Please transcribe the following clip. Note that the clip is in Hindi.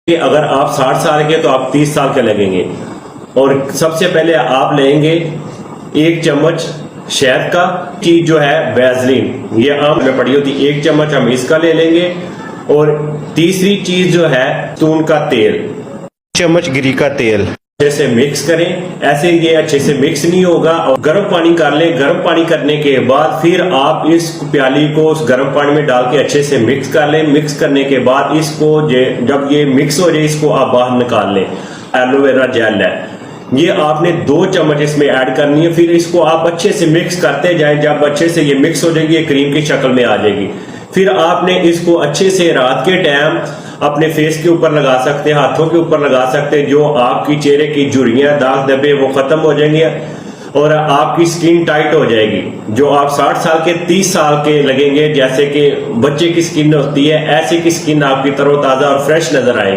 कि अगर आप 60 साल के तो आप 30 साल के लगेंगे। और सबसे पहले आप लेंगे 1 चम्मच शहद का, चीज जो है वैसलीन, ये आम में पड़ी होती, 1 चम्मच हम इसका ले लेंगे। और तीसरी चीज जो है तून का तेल, चम्मच गिरी का तेल, अच्छे से मिक्स करें। ऐसे ये अच्छे से मिक्स नहीं होगा, और गर्म पानी कर लें। गर्म पानी करने के बाद फिर आप इस प्याली को उस गर्म पानी में डाल के अच्छे से मिक्स कर लें। मिक्स करने के बाद इसको जब ये मिक्स हो जाए, इसको आप बाहर निकाल लें। एलोवेरा जेल है, ये आपने 2 चम्मच इसमें ऐड करनी है। फिर इसको आप अच्छे से मिक्स करते जाएं। जब अच्छे से ये मिक्स हो जाएगी, ये क्रीम की शक्ल में आ जाएगी। फिर आपने इसको अच्छे से रात के टाइम अपने फेस के ऊपर लगा सकते हैं, हाथों के ऊपर लगा सकते हैं। जो आपकी चेहरे की झुर्रियां, दाग धब्बे वो खत्म हो जाएंगे और आपकी स्किन टाइट हो जाएगी। जो आप 60 साल के 30 साल के लगेंगे, जैसे कि बच्चे की स्किन होती है, ऐसे की स्किन आपकी तरोताजा और फ्रेश नजर आएगी।